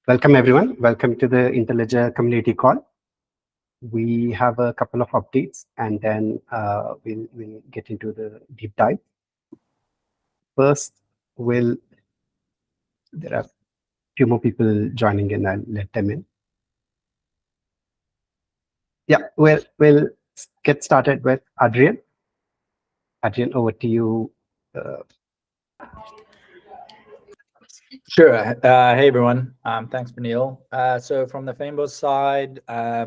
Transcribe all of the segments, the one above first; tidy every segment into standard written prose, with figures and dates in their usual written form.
Welcome, everyone. Welcome to the Interledger Community Call. We have a couple of updates, and then we'll get into the deep dive. First, there are a few more people joining in. I'll let them in. Yeah, we'll get started with Adrian. Adrian, over to you. Sure. Hey, everyone. Thanks, Benil. So from the Fynbos side, a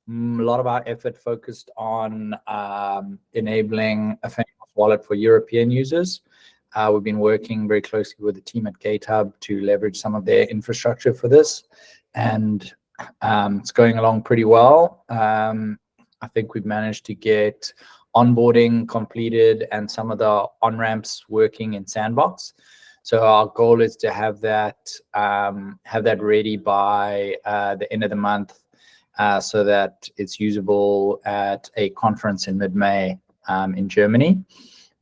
lot of our effort focused on enabling a Fynbos wallet for European users. We've been working very closely with the team at GitHub to leverage some of their infrastructure for this, and it's going along pretty well. I think we've managed to get onboarding completed and some of the on-ramps working in Sandbox. So our goal is to have that ready by the end of the month, so that it's usable at a conference in mid-May in Germany.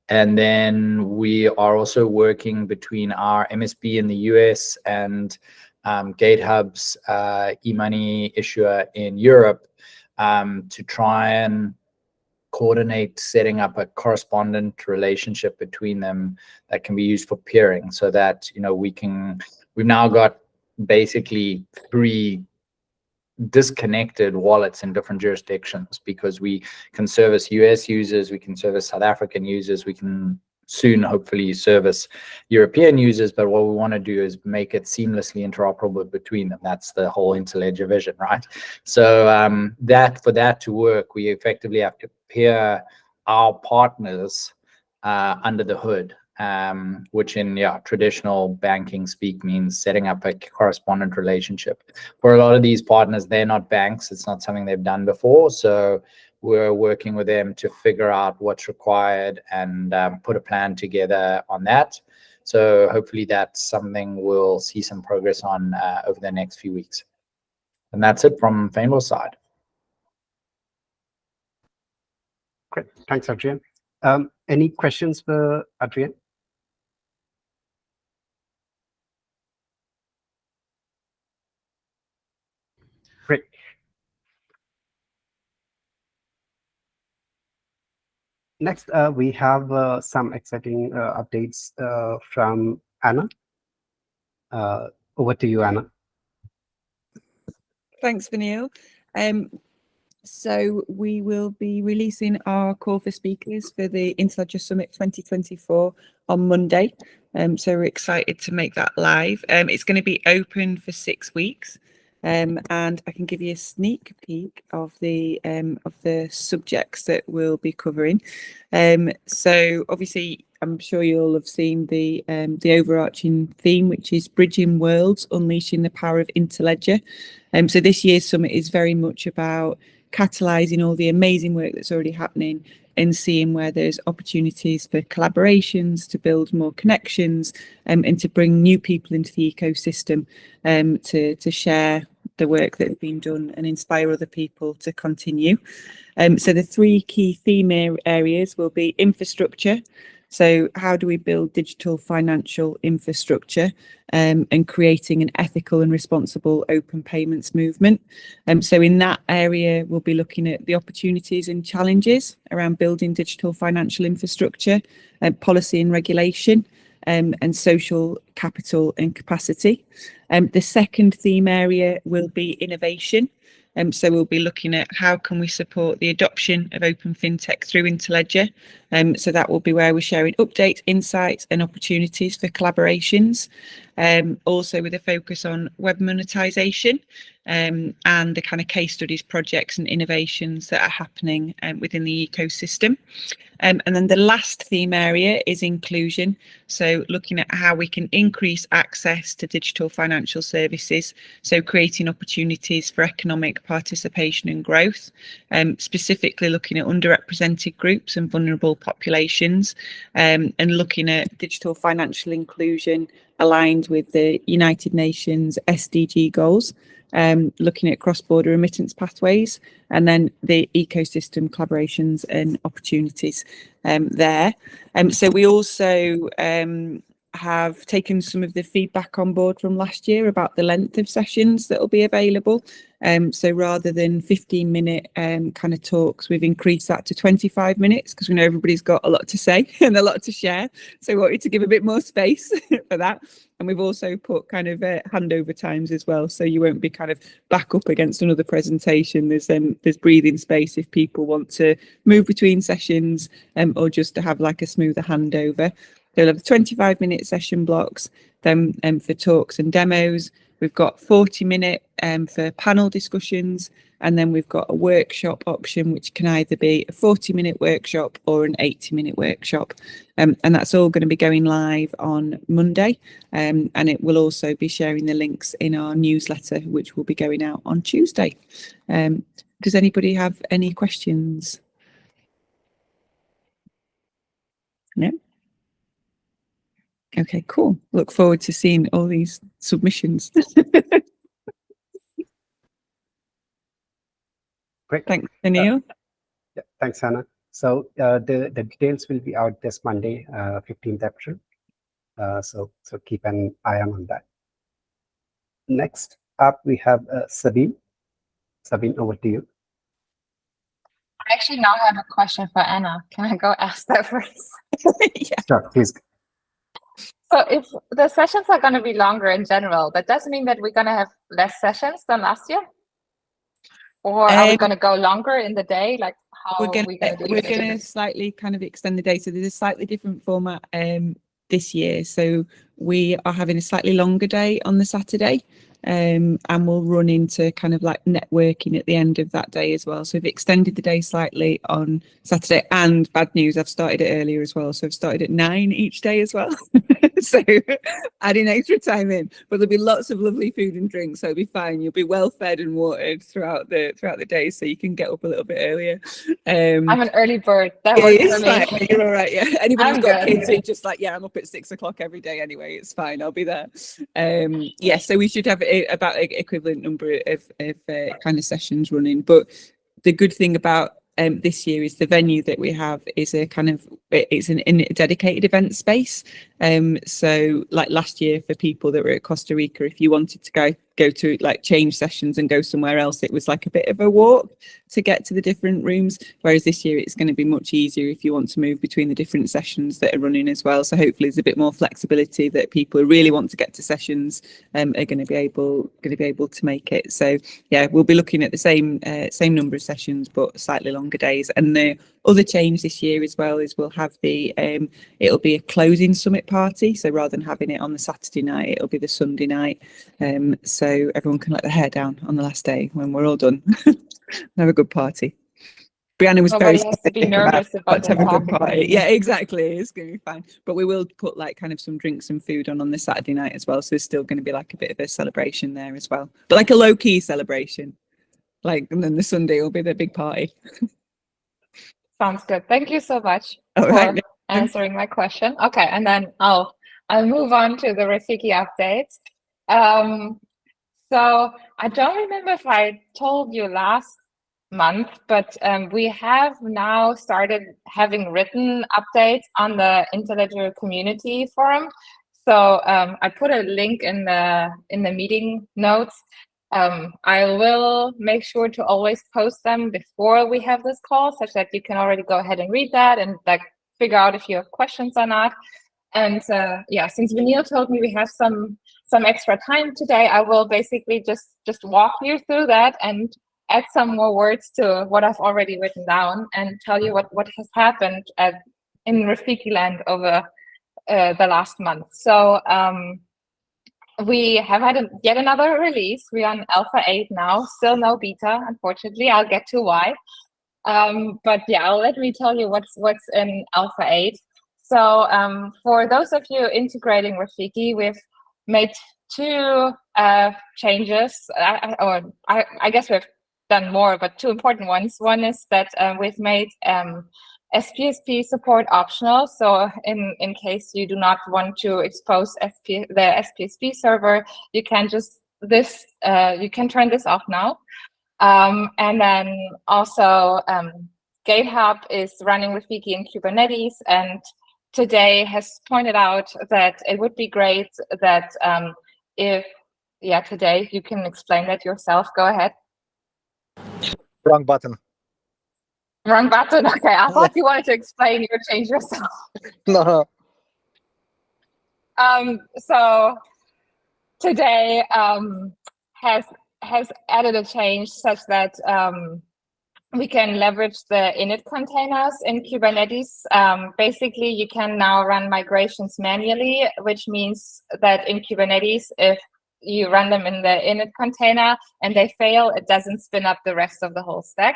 And then we are also working between our MSP in the US and GitHub's e-money issuer in Europe to try and coordinate setting up a correspondent relationship between them that can be used for peering, so that we've now got basically 3 disconnected wallets in different jurisdictions, because we can service US users, we can service South African users, we can soon hopefully service European users, but what we want to do is make it seamlessly interoperable between them. That's the whole Interledger vision, right? So for that to work, we effectively have to pair our partners under the hood, which in traditional banking speak means setting up a correspondent relationship. For a lot of these partners, they're not banks. It's not something they've done before. So we're working with them to figure out what's required and put a plan together on that. So hopefully that's something we'll see some progress on over the next few weeks. And that's it from Fynbos side. Great. Thanks, Adrian. Any questions for Adrian? Great. Next, we have some exciting updates from Anna. Over to you, Anna. Thanks, Benil. So we will be releasing our call for speakers for the Interledger Summit 2024 on Monday. So we're excited to make that live. It's going to be open for 6 weeks. And I can give you a sneak peek of the subjects that we'll be covering. So obviously, I'm sure you'll have seen the overarching theme, which is Bridging Worlds, Unleashing the Power of Interledger. So this year's summit is very much about catalysing all the amazing work that's already happening and seeing where there's opportunities for collaborations, to build more connections, and to bring new people into the ecosystem, to share the work that's been done and inspire other people to continue. So the 3 key theme areas will be infrastructure. So how do we build digital financial infrastructure, and creating an ethical and responsible open payments movement? So in that area, we'll be looking at the opportunities and challenges around building digital financial infrastructure, policy and regulation, and social capital and capacity. The second theme area will be innovation. So we'll be looking at how can we support the adoption of open fintech through Interledger. So that will be where we're sharing updates, insights and opportunities for collaborations. Also with a focus on web monetization, and the kind of case studies, projects and innovations that are happening within the ecosystem. And then the last theme area is inclusion. So looking at how we can increase access to digital financial services. So creating opportunities for economic participation and growth, specifically looking at underrepresented groups and vulnerable populations, and looking at digital financial inclusion aligned with the United Nations SDG goals, looking at cross-border remittance pathways, and then the ecosystem collaborations and opportunities there. So we also have taken some of the feedback on board from last year about the length of sessions that will be available. So rather than 15-minute kind of talks, we've increased that to 25 minutes because we know everybody's got a lot to say and a lot to share. So we wanted to give a bit more space for that. And we've also put kind of handover times as well. So you won't be kind of back up against another presentation. There's breathing space if people want to move between sessions or just to have like a smoother handover. So we'll have 25-minute session blocks. Then for talks and demos, we've got 40-minute for panel discussions, and then we've got a workshop option, which can either be a 40-minute workshop or an 80-minute workshop. And that's all going to be going live on Monday. And it will also be sharing the links in our newsletter, which will be going out on Tuesday. Does anybody have any questions? No? Okay, cool. Look forward to seeing all these submissions. Great. Thanks, Neil. Yeah, thanks, Hannah. So the details will be out this Monday, 15th April. So keep an eye on that. Next up, we have Sabine. Sabine, over to you. I actually now have a question for Anna. Can I go ask that first? Yeah. Sure, please. So if the sessions are going to be longer in general, that does mean that we're going to have less sessions than last year? Or are we going to go longer in the day? Like how we're going to slightly kind of extend the day. So there's a slightly different format this year. So we are having a slightly longer day on the Saturday. And we'll run into kind of like networking at the end of that day as well. So we've extended the day slightly on Saturday, and bad news, I've started it earlier as well. So I've started at 9 each day as well. So adding extra time in, but there'll be lots of lovely food and drinks. So it'll be fine. You'll be well fed and watered throughout the day, so you can get up a little bit earlier. I'm an early bird. That works for me. Fine. You're all right. Yeah. Anybody who's got good. kids who just like, yeah, I'm up at 6 o'clock every day anyway. It's fine. I'll be there. Yeah. So we should have about an equivalent number of kind of sessions running. But the good thing about this year is the venue that we have is a kind of, it's in a dedicated event space. So like last year for people that were at Costa Rica, if you wanted to go to like change sessions and go somewhere else, it was like a bit of a walk to get to the different rooms, whereas this year it's going to be much easier if you want to move between the different sessions that are running as well. So hopefully there's a bit more flexibility that people who really want to get to sessions are going to be able to make it. So yeah, we'll be looking at the same number of sessions but slightly longer days. And the other change this year as well is we'll have the it'll be a closing summit party. So rather than having it on the Saturday night, it'll be the Sunday night. So everyone can let their hair down on the last day when we're all done. Have a good party. Brianna was Nobody very has to be nervous about to have a good the party. Yeah, exactly. It's going to be fine. But we will put like kind of some drinks and food on the Saturday night as well. So there's still going to be like a bit of a celebration there as well. But like a low key celebration. Like, and then the Sunday will be the big party. Sounds good. Thank you so much All for right. answering my question. Okay, and then I'll move on to the Rafiki updates. So I don't remember if I told you last month, but we have now started having written updates on the Interledger Community Forum. So I put a link in the meeting notes. I will make sure to always post them before we have this call, such that you can already go ahead and read that and like figure out if you have questions or not. And yeah, since Vanille told me we have some extra time today, I will basically just walk you through that and add some more words to what I've already written down and tell you what has happened in Rafiki land over the last month. So we have had yet another release. We're on Alpha 8 now, still no beta, unfortunately. I'll get to why. But yeah, let me tell you what's in Alpha 8. So for those of you integrating Rafiki, we've made two changes. I guess we've done more, but two important ones. One is that we've made SPSP support optional. So in case you do not want to expose the SPSP server, you can you can turn this off now. And then also GitHub is running Rafiki in Kubernetes, and today has pointed out that it would be great that today you can explain that yourself. Go ahead. Wrong button. Wrong button. Okay, I thought you wanted to explain your change yourself. No. So today has added a change such that we can leverage the init containers in Kubernetes. Basically, you can now run migrations manually, which means that in Kubernetes, if you run them in the init container and they fail, it doesn't spin up the rest of the whole stack.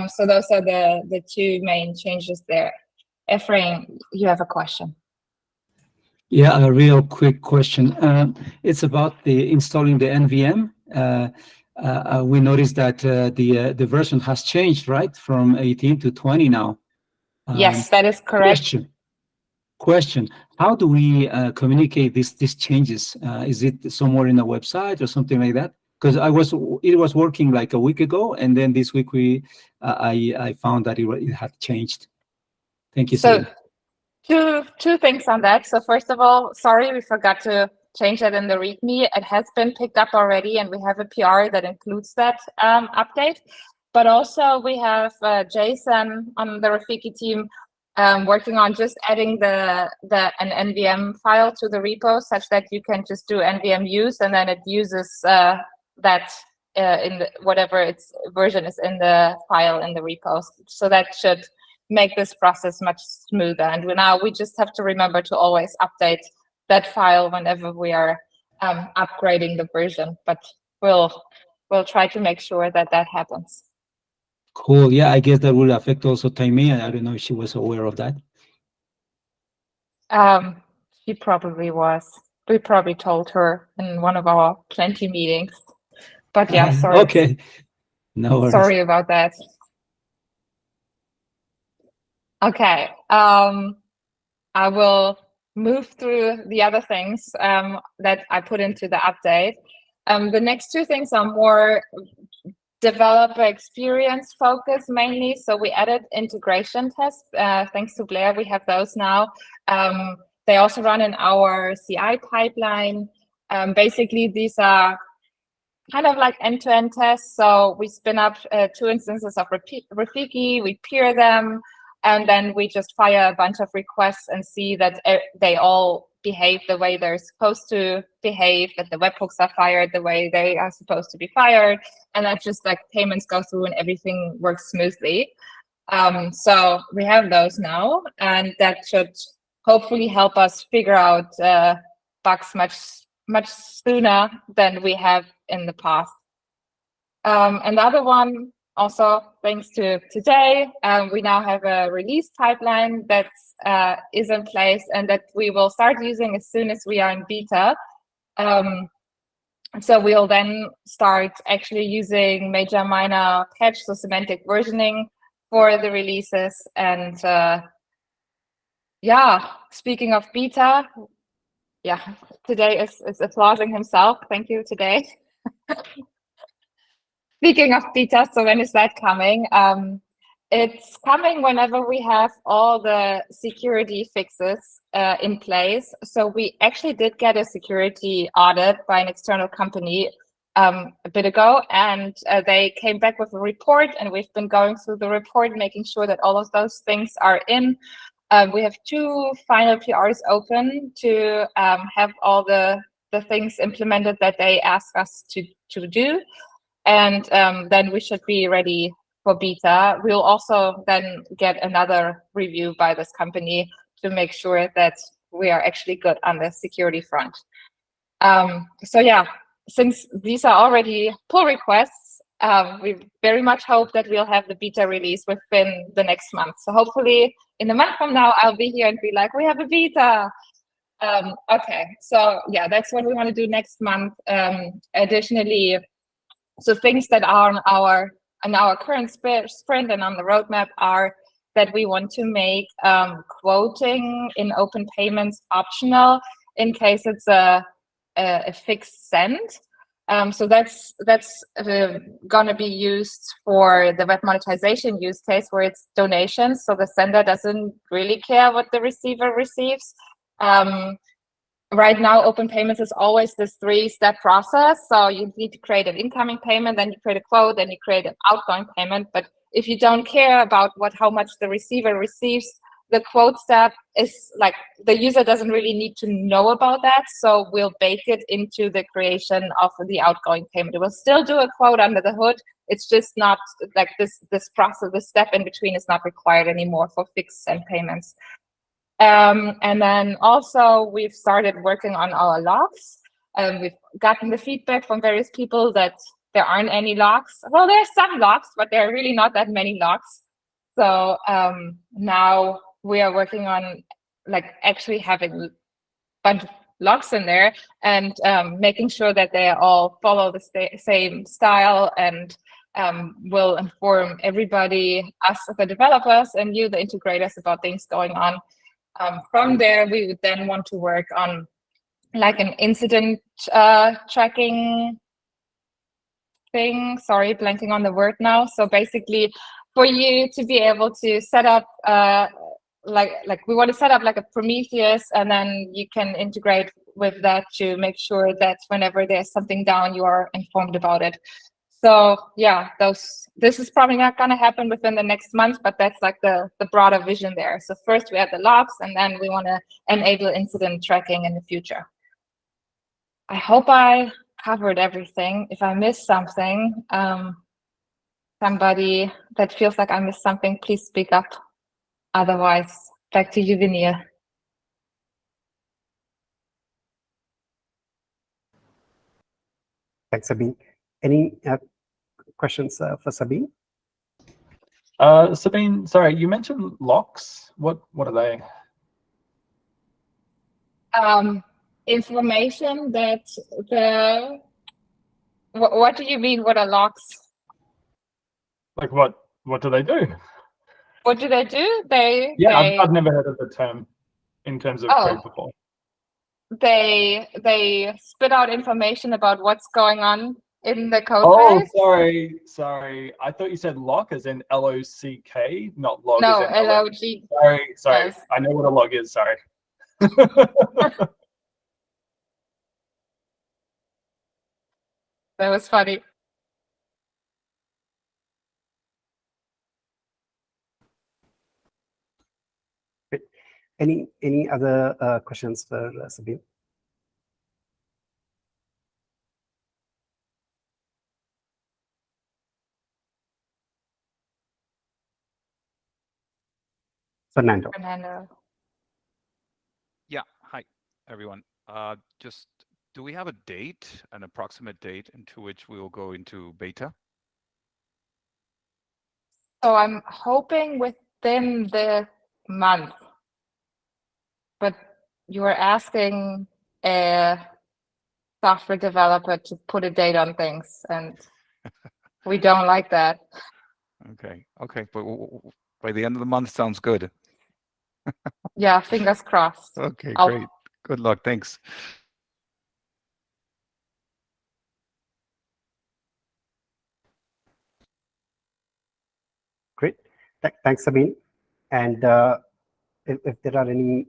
So those are the two main changes there. Ephraim, you have a question. Yeah, a real quick question. It's about the installing the NVM. We noticed that the version has changed, right, from 18 to 20 now. Yes, that is correct. Question: how do we communicate these changes? Is it somewhere in the website or something like that? Because it was working like a week ago, and then this week I found that it had changed. Thank you. So two things on that. So first of all, sorry, we forgot to change that in the README. It has been picked up already, and we have a PR that includes that update. But also we have Jason on the Rafiki team working on just adding an NVM file to the repo such that you can just do NVM use, and then it uses that in whatever its version is in the file in the repo. So that should make this process much smoother. And we just have to remember to always update that file whenever we are upgrading the version. But we'll try to make sure that happens. Cool. Yeah, I guess that will affect also Taimea. I don't know if she was aware of that. She probably was. We probably told her in one of our plenty meetings. But yeah, sorry. Okay. No worries. Sorry about that. Okay. I will move through the other things that I put into the update. The next two things are more developer experience focused mainly. So we added integration tests. Thanks to Blair, we have those now. They also run in our CI pipeline. Basically, these are kind of like end-to-end tests. So we spin up 2 instances of Rafiki, we peer them, and then we just fire a bunch of requests and see that they all behave the way they're supposed to behave, that the webhooks are fired the way they are supposed to be fired, and that just like payments go through and everything works smoothly. So we have those now, and that should hopefully help us figure out bugs much sooner than we have in the past. And the other one, also thanks to today, we now have a release pipeline that is in place and that we will start using as soon as we are in beta. So we'll then start actually using major minor patch, so semantic versioning for the releases. And yeah, speaking of beta, yeah, today is applauding himself. Thank you, today. Speaking of beta, so when is that coming? It's coming whenever we have all the security fixes in place. So we actually did get a security audit by an external company a bit ago, and they came back with a report, and we've been going through the report, making sure that all of those things are in. We have 2 final PRs open to have all the things implemented that they ask us to do. And then we should be ready for beta. We'll also then get another review by this company to make sure that we are actually good on the security front. So yeah, since these are already pull requests, we very much hope that we'll have the beta release within the next month. So hopefully in a month from now, I'll be here and be like, we have a beta. Okay, so yeah, that's what we want to do next month. Additionally, so things that are on our current sprint and on the roadmap are that we want to make quoting in open payments optional in case it's a fixed send. So that's going to be used for the web monetization use case where it's donations. So the sender doesn't really care what the receiver receives. Right now, open payments is always this 3-step process. So you need to create an incoming payment, then you create a quote, then you create an outgoing payment. But if you don't care about how much the receiver receives, the quote step is like the user doesn't really need to know about that. So we'll bake it into the creation of the outgoing payment. It will still do a quote under the hood. It's just not like this process, this step in between is not required anymore for fixed send payments. And then also we've started working on our logs. We've gotten the feedback from various people that there aren't any logs. Well, there's some logs, but there are really not that many logs. So now we are working on like actually having a bunch of logs in there and making sure that they all follow the same style and will inform everybody, us the developers and you, the integrators, about things going on. From there, we would then want to work on like an incident tracking thing. Sorry, blanking on the word now. So basically, for you to be able to set up like we want to set up like a Prometheus, and then you can integrate with that to make sure that whenever there's something down, you are informed about it. So yeah, this is probably not going to happen within the next month, but that's like the broader vision there. So first we have the logs, and then we want to enable incident tracking in the future. I hope I covered everything. If I missed something, somebody that feels like I missed something, please speak up. Otherwise, back to you, Vinir. Thanks, Sabine. Any questions for Sabine? Sabine, sorry, you mentioned locks. What are they? Information that what do you mean? What are locks? Like what do they do? What do? I've never heard of the term in terms of code before. They spit out information about what's going on in the code base. Sorry. I thought you said lock as in L-O-C-K, not log no, as in L-O-G. Sorry. Yes. I know what a log is, sorry. That was funny. Any other questions for Sabine? Fernando. Yeah, hi everyone. Just do we have a date, an approximate date into which we will go into beta? So I'm hoping within the month, but you are asking a software developer to put a date on things, and we don't like that. Okay, but by the end of the month sounds good. Yeah, fingers crossed. Okay, great. Good luck. Thanks. Great. Thanks, Sabine. And if there are any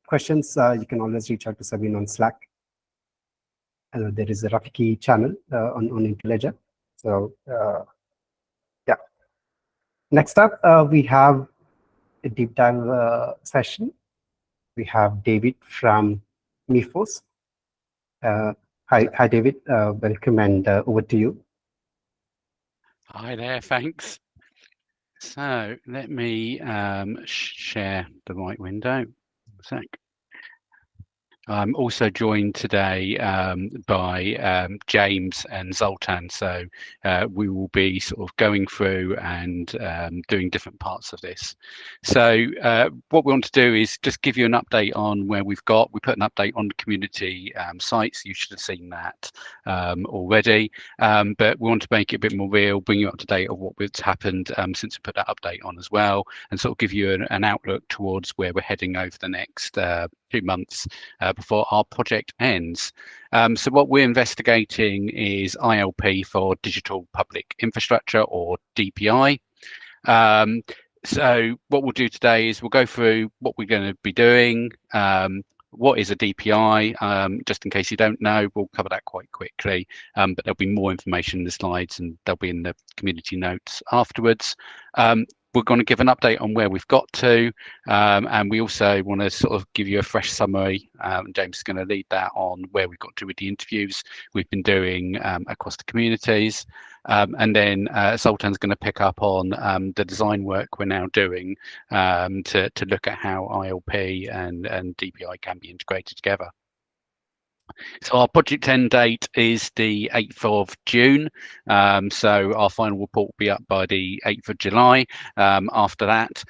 questions, you can always reach out to Sabine on Slack. There is a Rafiki channel on Interledger. So yeah. Next up, we have a deep dive session. We have David from Mifos. Hi, David. Welcome, and over to you. Hi there, thanks. So let me share the right window. A sec. I'm also joined today by James and Zoltan, so we will be sort of going through and doing different parts of this. So what we want to do is just give you an update on where we've got. We put an update on the community sites. You should have seen that already, but we want to make it a bit more real, bring you up to date of what's happened since we put that update on as well, and sort of give you an outlook towards where we're heading over the next 2 months, before our project ends. So what we're investigating is ILP for digital public infrastructure, or DPI. So what we'll do today is we'll go through what we're going to be doing, what is a DPI, just in case you don't know. We'll cover that quite quickly, but there'll be more information in the slides and they'll be in the community notes afterwards. We're going to give an update on where we've got to, and we also want to sort of give you a fresh summary. James is going to lead that on where we've got to with the interviews we've been doing across the communities. And then Sultan's going to pick up on the design work we're now doing to look at how ILP and DPI can be integrated together. So our project end date is the 8th of June. So our final report will be up by the 8th of July. After that,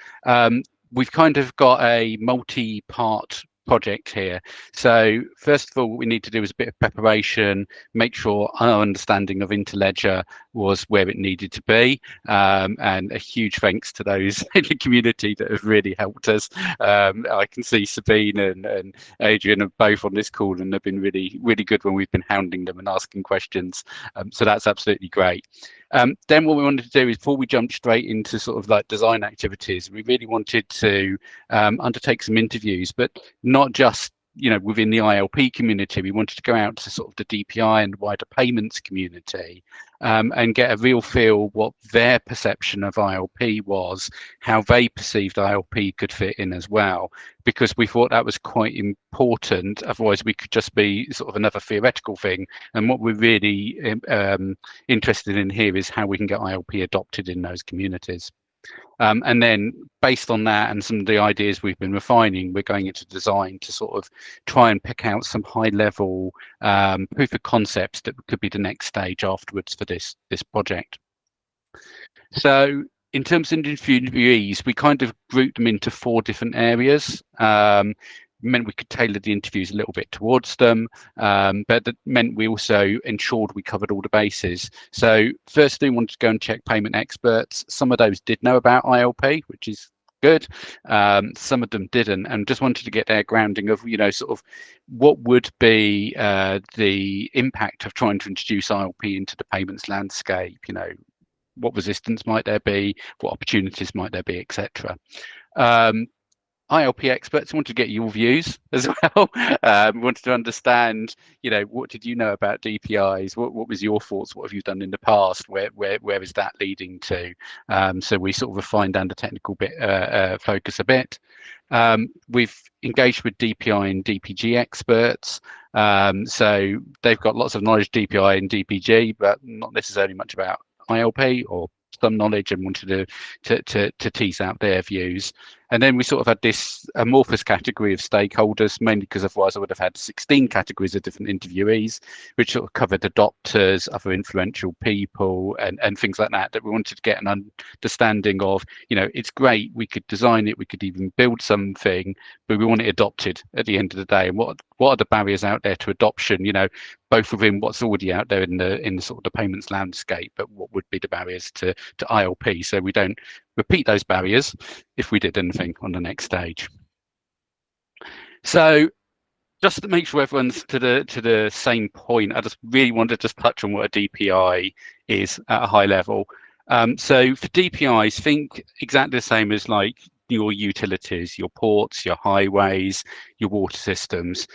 we've kind of got a multi-part project here. So first of all, what we need to do is a bit of preparation, make sure our understanding of Interledger was where it needed to be, and a huge thanks to those in the community that have really helped us. I can see Sabine and Adrian are both on this call, and they've been really good when we've been hounding them and asking questions, so that's absolutely great. Then what we wanted to do is, before we jump straight into sort of like design activities, we really wanted to undertake some interviews, but not just, you know, within the ILP community. We wanted to go out to sort of the DPI and wider payments community, and get a real feel what their perception of ILP was, how they perceived ILP could fit in as well, because we thought that was quite important. Otherwise we could just be sort of another theoretical thing, and what we're really interested in here is how we can get ILP adopted in those communities. And then based on that and some of the ideas we've been refining, we're going into design to sort of try and pick out some high level proof of concepts that could be the next stage afterwards for this project. So in terms of interviewees, we kind of grouped them into 4 different areas. Meant we could tailor the interviews a little bit towards them, but that meant we also ensured we covered all the bases. So firstly, we wanted to go and check payment experts. Some of those did know about ILP, which is good. Some of them didn't, and just wanted to get their grounding of, you know, sort of what would be the impact of trying to introduce ILP into the payments landscape. You know, what resistance might there be, what opportunities might there be, etc. ILP experts wanted to get your views as well. Wanted to understand, you know, what did you know about DPIs? What was your thoughts? What have you done in the past? Where is that leading to? So we sort of refined down the technical bit focus a bit. We've engaged with DPI and DPG experts. So they've got lots of knowledge DPI and DPG, but not necessarily much about ILP, or some knowledge, and wanted to tease out their views. And then we sort of had this amorphous category of stakeholders, mainly because otherwise I would have had 16 categories of different interviewees, which sort of covered adopters, other influential people, and things like that, that we wanted to get an understanding of. You know, it's great, we could design it, we could even build something, but we want it adopted at the end of the day. And what are the barriers out there to adoption, you know, both within what's already out there in the sort of the payments landscape, but what would be the barriers to ILP, so we don't repeat those barriers if we did anything on the next stage. So just to make sure everyone's to the same point, I just really wanted to just touch on what a DPI is at a high level. So for DPIs, think exactly the same as like your utilities, your ports, your highways, your water systems.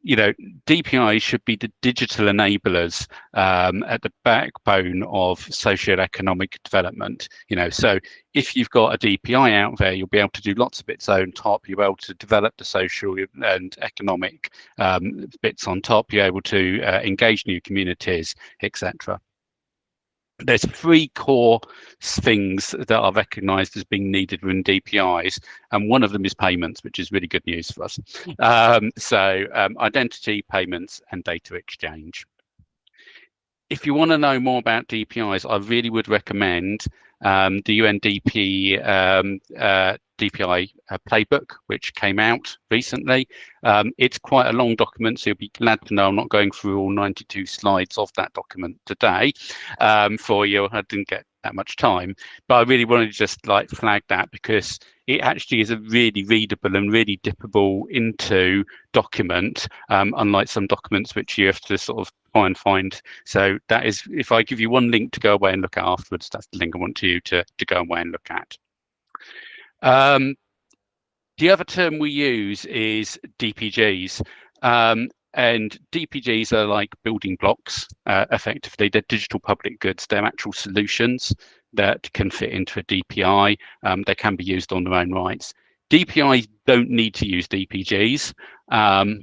You know, DPI should be the digital enablers at the backbone of socioeconomic development. You know, so if you've got a DPI out there, you'll be able to do lots of bits on top. You'll be able to develop the social and economic bits on top. You're able to engage new communities, etc. There's 3 core things that are recognised as being needed within DPIs, and one of them is payments, which is really good news for us. So identity, payments, and data exchange. If you want to know more about DPIs, I really would recommend the UNDP DPI playbook, which came out recently. It's quite a long document, so you'll be glad to know I'm not going through all 92 slides of that document today for you. I didn't get that much time, but I really wanted to just like flag that, because it actually is a really readable and really dippable into document, unlike some documents which you have to sort of try and find. So that is, if I give you one link to go away and look at afterwards, that's the link I want you to go away and look at. The other term we use is DPGs. And DPGs are like building blocks, effectively. They're digital public goods. They're actual solutions that can fit into a DPI. They can be used on their own rights. DPIs don't need to use DPGs,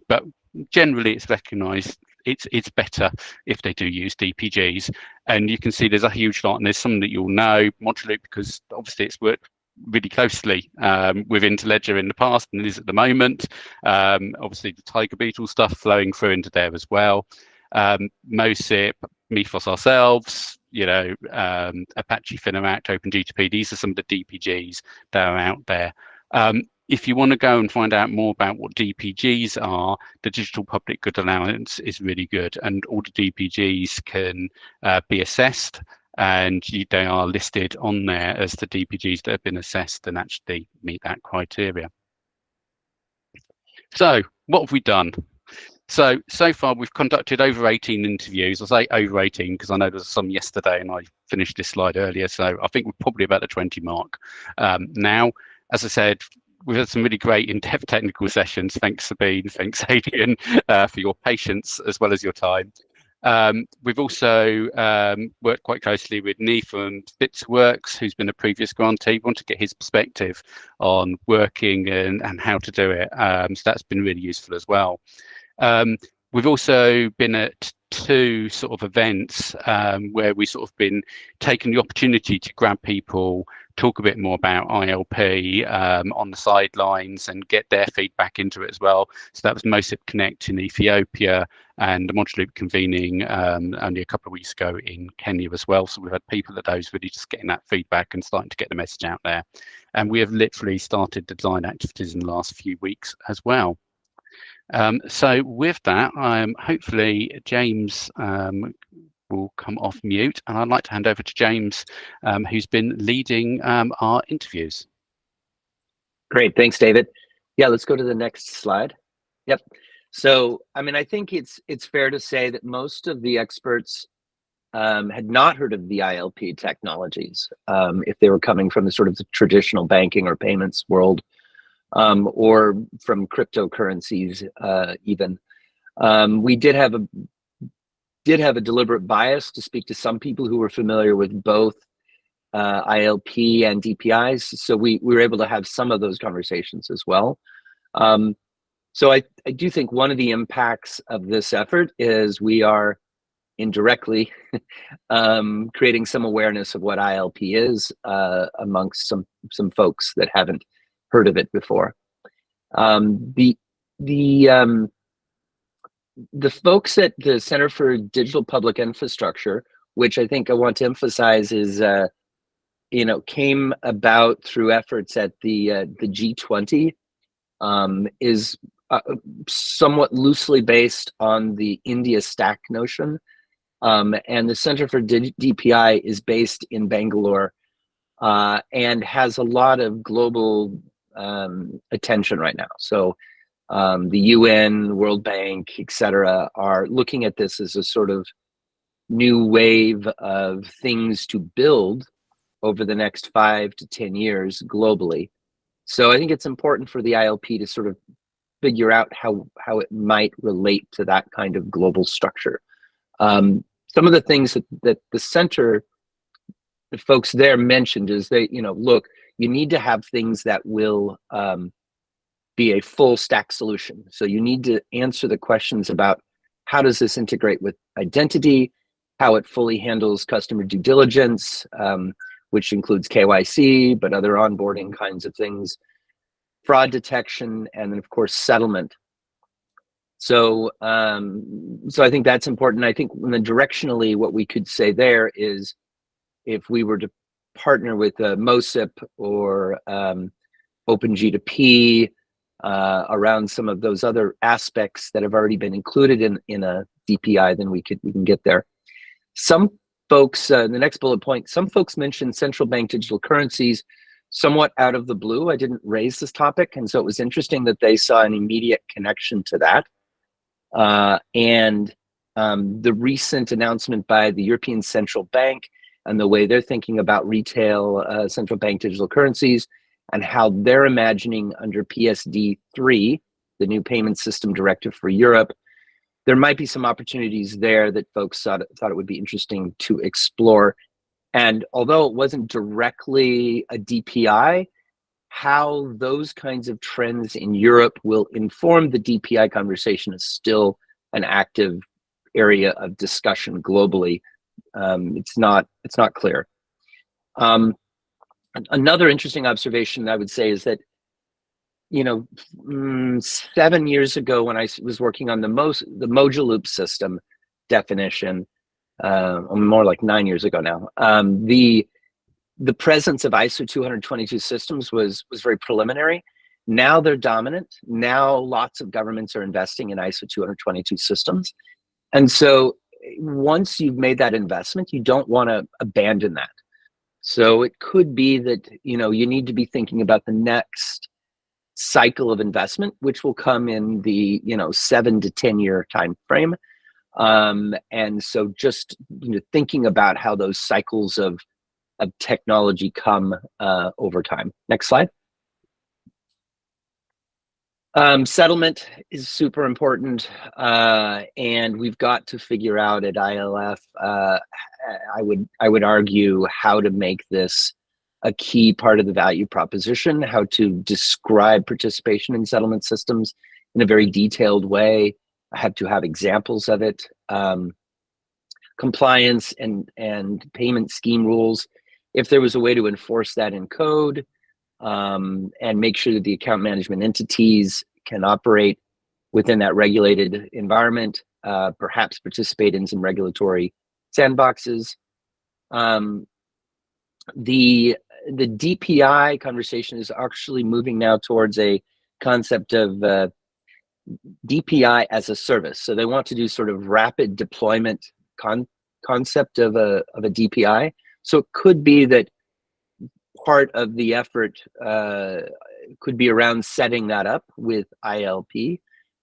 but generally it's recognised it's better if they do use DPGs. And you can see there's a huge lot, and there's some that you'll know, Moduloop, because obviously it's worked really closely with Interledger in the past and it is at the moment. Obviously the Tiger Beetle stuff flowing through into there as well. MOSIP, Mifos ourselves, you know, Apache Fineract, OpenGTP, these are some of the DPGs that are out there. If you want to go and find out more about what DPGs are, the Digital Public Good Allowance is really good, and all the DPGs can be assessed, and they are listed on there as the DPGs that have been assessed and actually meet that criteria. So what have we done? So far we've conducted over 18 interviews. I say over 18 because I know there's some yesterday and I finished this slide earlier, so I think we're probably about the 20 mark. Now, as I said, we've had some really great in-depth technical sessions. Thanks, Sabine. Thanks, Adrian, for your patience as well as your time. We've also worked quite closely with Nee from Bitsworks, who's been a previous grantee. We want to get his perspective on working and how to do it. So that's been really useful as well. We've also been at 2 sort of events where we sort of been taking the opportunity to grab people, talk a bit more about ILP on the sidelines and get their feedback into it as well. So that was MOSIP Connect in Ethiopia and the Moduloop convening only a couple of weeks ago in Kenya as well. So we've had people at those really just getting that feedback and starting to get the message out there. And we have literally started the design activities in the last few weeks as well. So with that, hopefully James will come off mute, and I'd like to hand over to James, who's been leading our interviews. Great, thanks, David. Yeah, let's go to the next slide. Yep. So, I mean, I think it's fair to say that most of the experts had not heard of the ILP technologies if they were coming from the sort of the traditional banking or payments world. Or from cryptocurrencies even. We did have a deliberate bias to speak to some people who were familiar with both ILP and DPIs, so we were able to have some of those conversations as well. So I do think one of the impacts of this effort is we are indirectly creating some awareness of what ILP is amongst some folks that haven't heard of it before. The folks at the Center for Digital Public Infrastructure, which I think I want to emphasize is, you know, came about through efforts at the G20, is somewhat loosely based on the India stack notion, and the Center for DPI is based in Bangalore and has a lot of global attention right now. So the UN, World Bank, etc., are looking at this as a sort of new wave of things to build over the next 5 to 10 years globally. So I think it's important for the ILP to sort of figure out how it might relate to that kind of global structure. Some of the things that the center, the folks there mentioned is they, you know, look, you need to have things that will be a full stack solution. So you need to answer the questions about how does this integrate with identity, how it fully handles customer due diligence, which includes KYC, but other onboarding kinds of things, fraud detection, and then of course settlement. So, so I think that's important. I think directionally what we could say there is if we were to partner with MOSIP or OpenG2P around some of those other aspects that have already been included in a DPI, then we can get there. Some folks, the next bullet point, some folks mentioned central bank digital currencies. somewhat out of the blue. I didn't raise this topic, and so it was interesting that they saw an immediate connection to that. The recent announcement by the European Central Bank and the way they're thinking about retail central bank digital currencies and how they're imagining under PSD3, the new payment system directive for Europe, there might be some opportunities there that folks thought it would be interesting to explore. And although it wasn't directly a DPI, how those kinds of trends in Europe will inform the DPI conversation is still an active area of discussion globally. It's not clear. Another interesting observation I would say is that, 7 years ago when I was working on the Moja Loop system definition, more like 9 years ago now, the presence of ISO 222 systems was very preliminary. Now they're dominant. Now lots of governments are investing in ISO 222 systems. And so once you've made that investment, you don't want to abandon that. So it could be that, you need to be thinking about the next cycle of investment, which will come in the, 7 to 10 year time frame. And so just thinking about how those cycles of technology come over time. Next slide. Settlement is super important, and we've got to figure out at ILF, I would argue, how to make this a key part of the value proposition, how to describe participation in settlement systems in a very detailed way. I have to have examples of it, compliance and payment scheme rules. If there was a way to enforce that in code, and make sure that the account management entities can operate within that regulated environment, perhaps participate in some regulatory sandboxes. The DPI conversation is actually moving now towards a concept of DPI as a service. So they want to do sort of rapid deployment concept of a DPI. So it could be that part of the effort could be around setting that up with ILP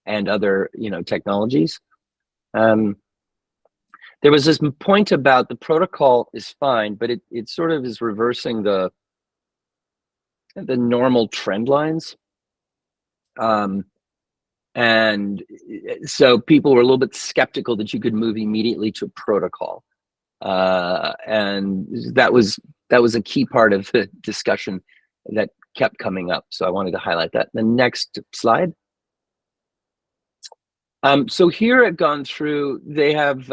and other technologies. There was this point about the protocol is fine, but it sort of is reversing the normal trend lines. And so people were a little bit skeptical that you could move immediately to a protocol. And that was a key part of the discussion that kept coming up. So I wanted to highlight that. The next slide. So here I've gone through, they have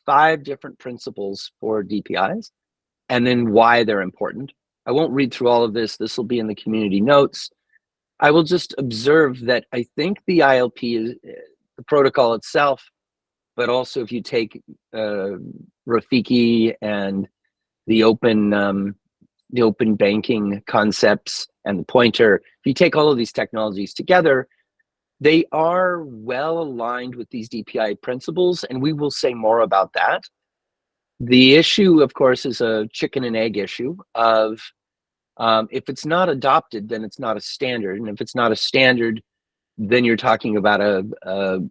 5 different principles for DPIs and then why they're important. I won't read through all of this. This will be in the community notes. I will just observe that I think the ILP is the protocol itself, but also if you take Rafiki and the open banking concepts and the pointer, if you take all of these technologies together, they are well aligned with these DPI principles, and we will say more about that. The issue, of course, is a chicken and egg issue of if it's not adopted, then it's not a standard, and if it's not a standard, then you're talking about a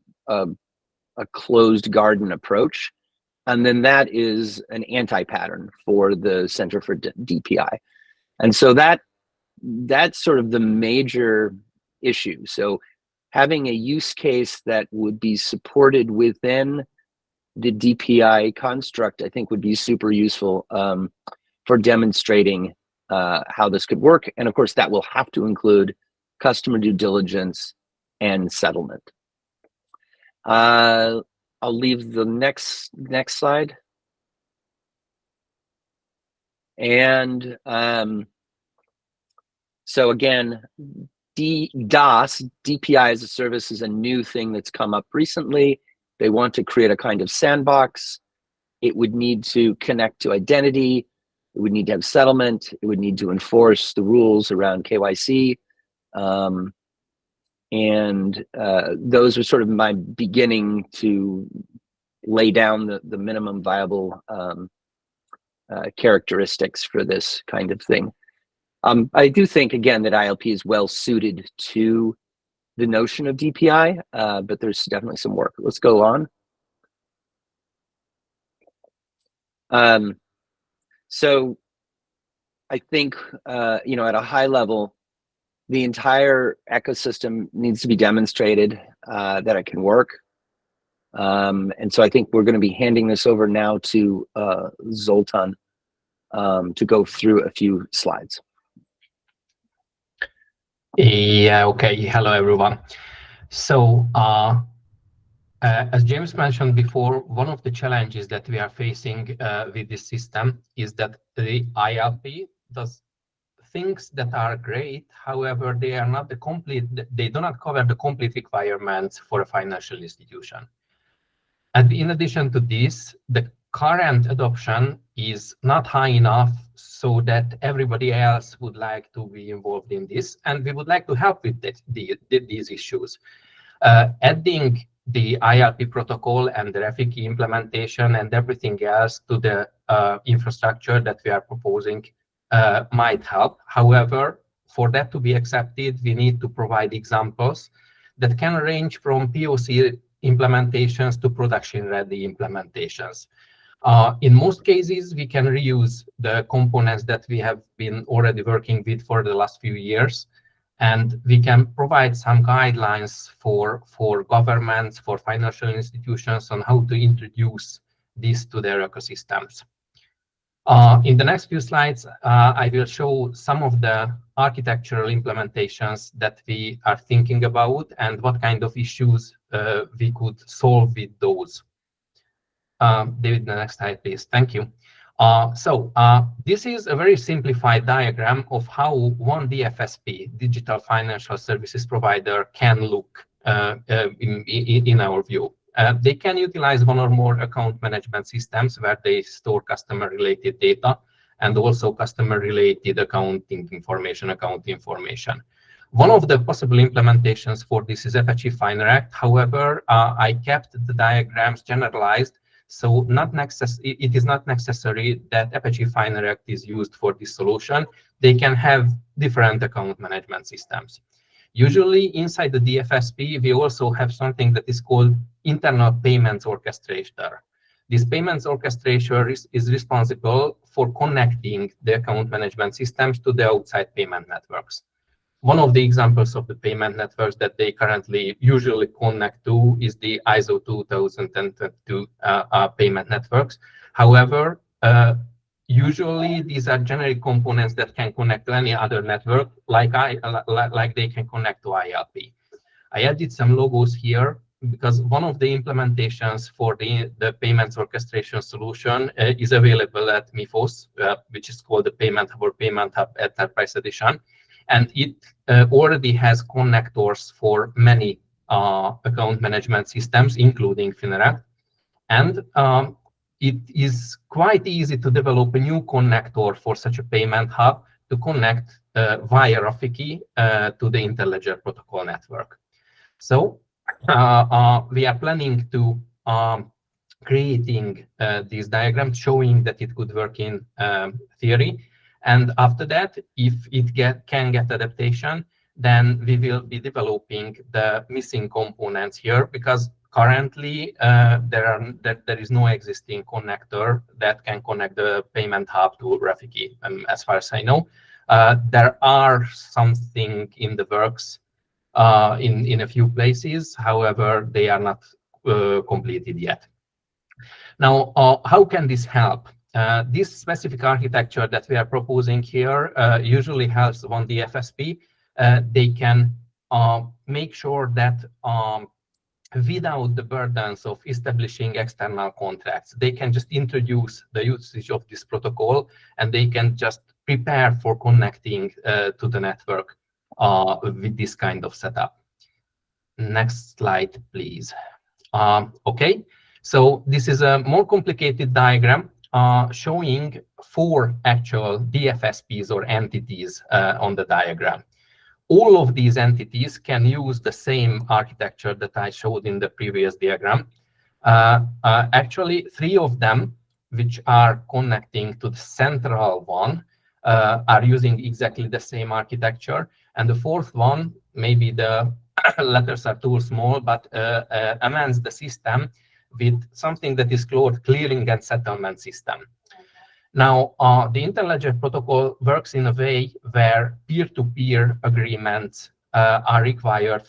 closed garden approach, and then that is an anti-pattern for the Center for DPI, and so that's sort of the major issue. So having a use case that would be supported within the DPI construct, I think would be super useful for demonstrating how this could work. And of course, that will have to include customer due diligence and settlement. I'll leave the next slide. And so again, DPI as a service is a new thing that's come up recently. They want to create a kind of sandbox. It would need to connect to identity. It would need to have settlement. It would need to enforce the rules around KYC. Those are sort of my beginning to lay down the minimum viable characteristics for this kind of thing. I do think, again, that ILP is well suited to the notion of DPI, but there's definitely some work. Let's go on. So I think, you know, at a high level, the entire ecosystem needs to be demonstrated that it can work. And so I think we're going to be handing this over now to Zoltan to go through a few slides. Yeah, okay. Hello, everyone. So as James mentioned before, one of the challenges that we are facing with this system is that the ILP does things that are great. However, they are not the complete, they do not cover the complete requirements for a financial institution. And in addition to this, the current adoption is not high enough so that everybody else would like to be involved in this. And we would like to help with these issues. Adding the ILP protocol and the Rafiki implementation and everything else to the infrastructure that we are proposing might help. However, for that to be accepted, we need to provide examples that can range from POC implementations to production-ready implementations. In most cases, we can reuse the components that we have been already working with for the last few years, and we can provide some guidelines for governments, for financial institutions on how to introduce this to their ecosystems. In the next few slides, I will show some of the architectural implementations that we are thinking about and what kind of issues we could solve with those. David, the next slide, please. Thank you. This is a very simplified diagram of how one DFSP, digital financial services provider, can look in our view. They can utilize one or more account management systems where they store customer-related data and also customer-related accounting information, account information. One of the possible implementations for this is Apache Fineract. However, I kept the diagrams generalized, so it is not necessary that Apache Fineract is used for this solution. They can have different account management systems. Usually inside the DFSP, we also have something that is called internal payments orchestrator. This payments orchestrator is responsible for connecting the account management systems to the outside payment networks. One of the examples of the payment networks that they currently usually connect to is the ISO 2022 payment networks. However, usually these are generic components that can connect to any other network, like they can connect to ILP. I added some logos here because one of the implementations for the payments orchestration solution is available at Mifos, which is called the Payment Hub or Payment Hub Enterprise Edition. And it already has connectors for many account management systems, including Fineract. And it is quite easy to develop a new connector for such a payment hub to connect via Rafiki to the Interledger protocol network. So we are planning to creating these diagrams showing that it could work in theory. And after that, if it can get adaptation, then we will be developing the missing components here, because currently there is no existing connector that can connect the payment hub to Rafiki, as far as I know. There are something in the works in a few places. However, they are not completed yet. Now, how can this help? This specific architecture that we are proposing here usually helps on the FSP. They can make sure that without the burdens of establishing external contracts, they can just introduce the usage of this protocol, and they can just prepare for connecting to the network with this kind of setup. Next slide, please. Okay, so this is a more complicated diagram showing 4 actual DFSPs or entities on the diagram. All of these entities can use the same architecture that I showed in the previous diagram. Actually, 3 of them, which are connecting to the central one, are using exactly the same architecture. And the fourth one, maybe the letters are too small, but amends the system with something that is called clearing and settlement system. Now, the Interledger protocol works in a way where peer-to-peer agreements are required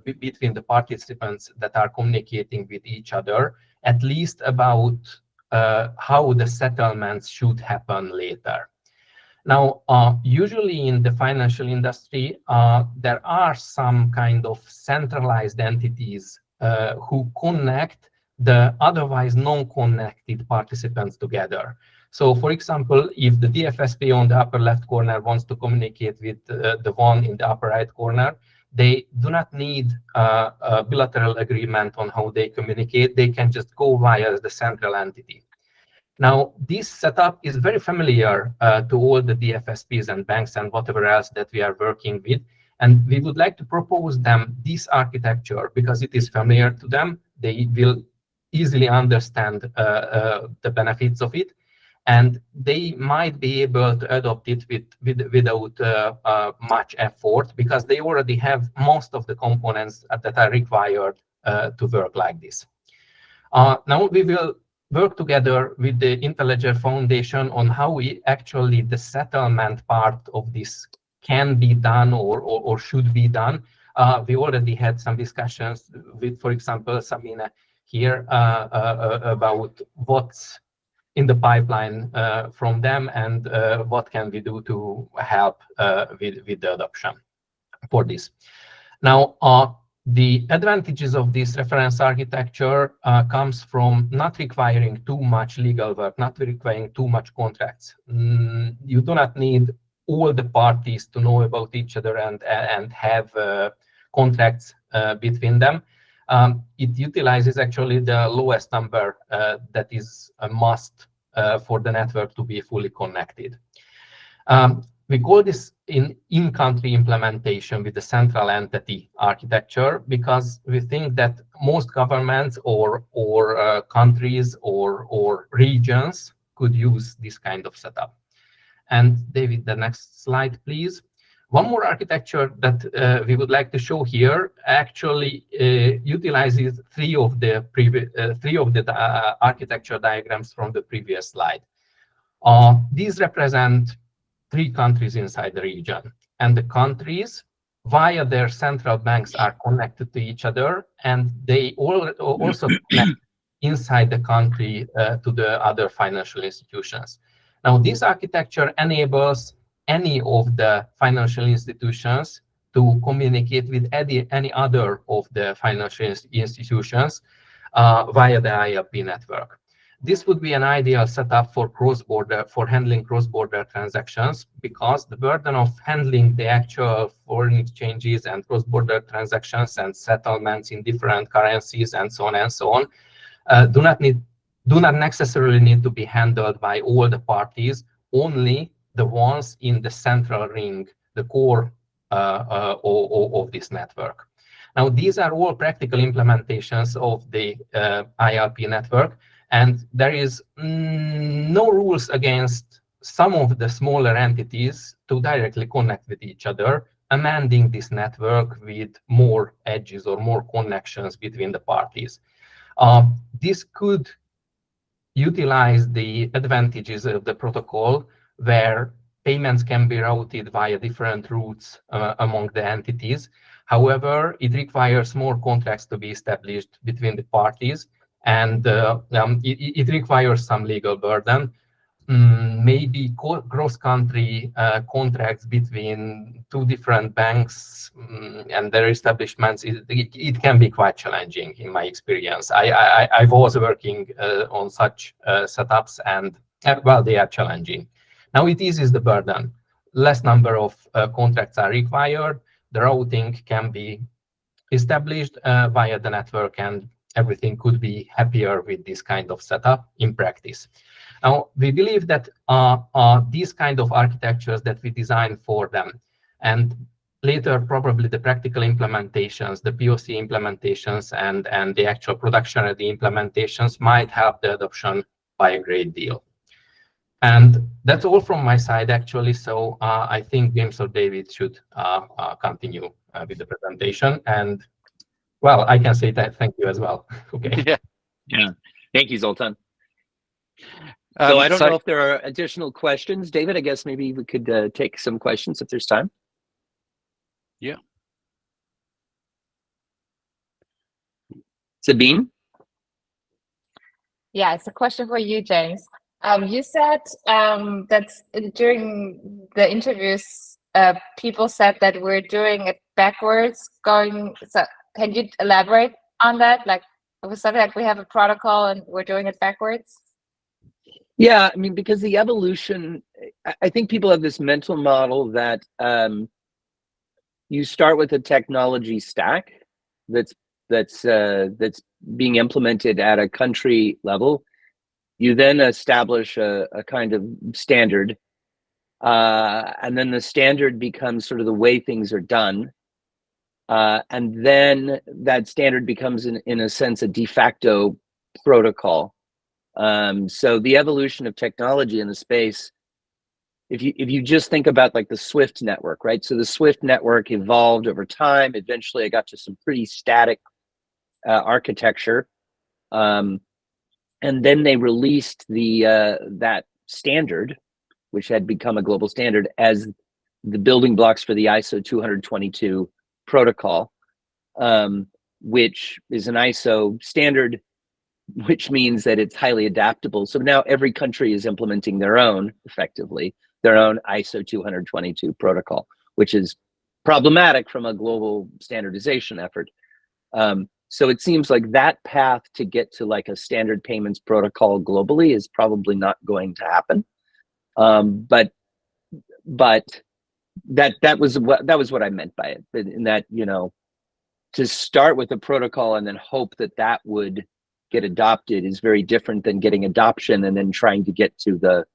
between the participants that are communicating with each other, at least about how the settlements should happen later. Now, usually in the financial industry, there are some kind of centralized entities who connect the otherwise non-connected participants together. So, for example, if the DFSP on the upper left corner wants to communicate with the one in the upper right corner, they do not need a bilateral agreement on how they communicate. They can just go via the central entity. Now, this setup is very familiar to all the DFSPs and banks and whatever else that we are working with. And we would like to propose them this architecture because it is familiar to them. They will easily understand the benefits of it. And they might be able to adopt it without much effort because they already have most of the components that are required to work like this. Now we will work together with the Interledger Foundation on how the settlement part of this can be done or should be done. We already had some discussions with, for example, Sabine here about what's in the pipeline from them and what can we do to help with the adoption for this. Now, the advantages of this reference architecture comes from not requiring too much legal work, not requiring too much contracts. You do not need all the parties to know about each other and have contracts between them. It utilizes actually the lowest number that is a must for the network to be fully connected. We call this in-country implementation with the central entity architecture because we think that most governments or countries or regions could use this kind of setup. And David, the next slide, please. One more architecture that we would like to show here actually utilizes three of the architecture diagrams from the previous slide. These represent 3 countries inside the region, and the countries via their central banks are connected to each other, and they also connect inside the country to the other financial institutions. Now, this architecture enables any of the financial institutions to communicate with any other of the financial institutions via the ILP network. This would be an ideal setup for handling cross-border transactions because the burden of handling the actual foreign exchanges and cross-border transactions and settlements in different currencies and so on do not necessarily need to be handled by all the parties, only the ones in the central ring, the core of this network. Now, these are all practical implementations of the ILP network. And there is no rules against some of the smaller entities to directly connect with each other, amending this network with more edges or more connections between the parties. This could utilize the advantages of the protocol where payments can be routed via different routes among the entities. However, it requires more contracts to be established between the parties. And it requires some legal burden, maybe cross-country contracts between 2 different banks and their establishments. It can be quite challenging in my experience. I was working on such setups, and well, they are challenging. Now it eases the burden. Less number of contracts are required. The routing can be established via the network, and everything could be happier with this kind of setup in practice. Now, we believe that these kind of architectures that we design for them, and later probably the practical implementations, the POC implementations, and the actual production-ready implementations might help the adoption by a great deal. And that's all from my side, actually. So I think James or David should continue with the presentation. And well, I can say that thank you as well. Okay. Yeah. Thank you, Zoltan. So I don't know if there are additional questions. David, I guess maybe we could take some questions if there's time. Yeah. Sabine? Yeah, it's a question for you, James. You said that during the interviews, people said that we're doing it backwards. So can you elaborate on that? Like, it was something like we have a protocol and we're doing it backwards. Yeah, I mean, because the evolution, I think people have this mental model that you start with a technology stack that's being implemented at a country level. You then establish a kind of standard, and then the standard becomes sort of the way things are done. And then that standard becomes, in a sense, a de facto protocol. So the evolution of technology in the space, if you just think about like the Swift network, right? So the Swift network evolved over time. Eventually, it got to some pretty static architecture. And then they released that standard, which had become a global standard, as the building blocks for the ISO 20022 protocol, which is an ISO standard, which means that it's highly adaptable. So now every country is implementing their own, effectively, their own ISO 20022 protocol, which is problematic from a global standardization effort. So it seems like that path to get to like a standard payments protocol globally is probably not going to happen. But that was what I meant by it, in that, you know, to start with a protocol and then hope that would get adopted is very different than getting adoption and then trying to get to the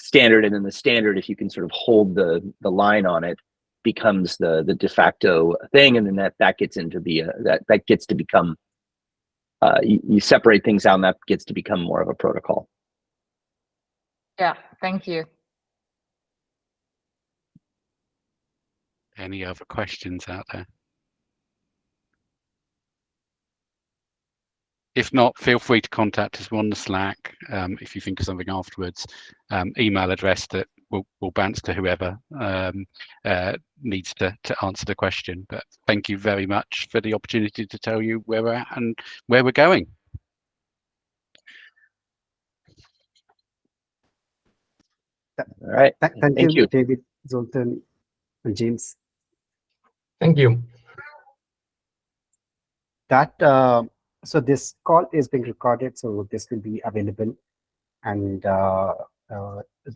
standard, and then the standard, if you can sort of hold the line on it, becomes the de facto thing, and then that gets into the that gets to become you separate things out, and that gets to become more of a protocol. Yeah, thank you. Any other questions out there? If not, feel free to contact us on the Slack if you think of something afterwards. Email address that will bounce to whoever needs to answer the question. But thank you very much for the opportunity to tell you where we're at and where we're going. All right. Thank you, David, Zoltan, and James. Thank you. So this call is being recorded, so this will be available, and the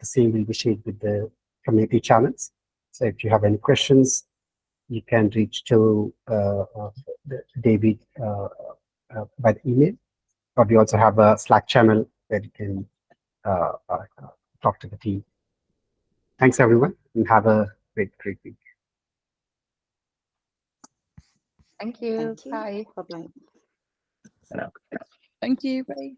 same will be shared with the community channels. So if you have any questions, you can reach to David by the email, or we also have a Slack channel where you can talk to the team. Thanks, everyone, and have a great week. Thank you. Bye. Bye-bye. I know. Thank you. Bye.